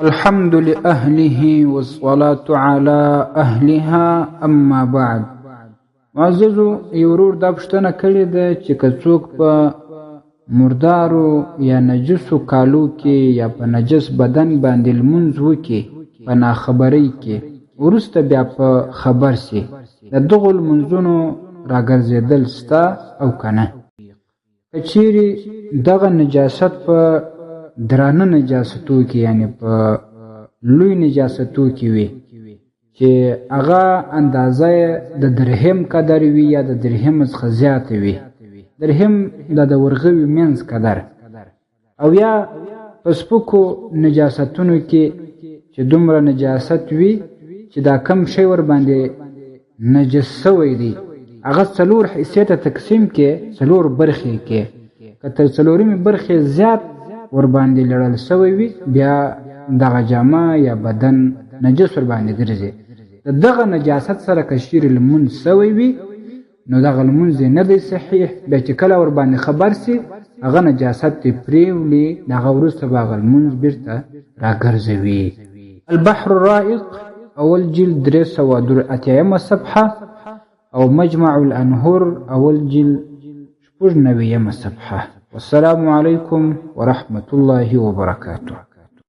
الحمد لأهله والصلاة على أهلها أما بعد. معززو یورور دا پوښتنه کړې ده چې که څوک په مردارو یا نجسو کالو کې یا په نجس بدن باندې لمونځ وکړي په ناخبرۍ کې وروسته بیا په خبر سي د دغو لمونځونو راګرځېدل سته او که نه. که چیرې دغه نجاست په درانه نجاستو کې یعنی په لوی نجاستو کې وي چې هغه اندازه د درهم قدر وي یا د درهم څخه زیاته وي، درهم د ورغوي منځ قدر، او یا په سپکو نجاستونو کې چې دومره نجاست وي چې دا کم شی ور باندې نجس سوی دی هغه څلور حیثیت تقسیم کې څلور برخې کې که تر څلورمې برخې زیات ور باندې لړل سوی وي بیا دغه جامه یا بدن نجس ور باندې ګرځي. دغه نجاست سره که چیرې لمونځ سوی وي نو دغه لمونځ نه دی صحیح، بیا چې کله ور باندې خبر سي هغه نجاست یې پرېولي دغه وروسته به هغه لمونځ بیرته راګرځوي. البحر الرائق اول جلد 383 صفحه او مجمع الانهر اول جلد 96 صفحه. والسلام عليكم ورحمة الله وبركاته.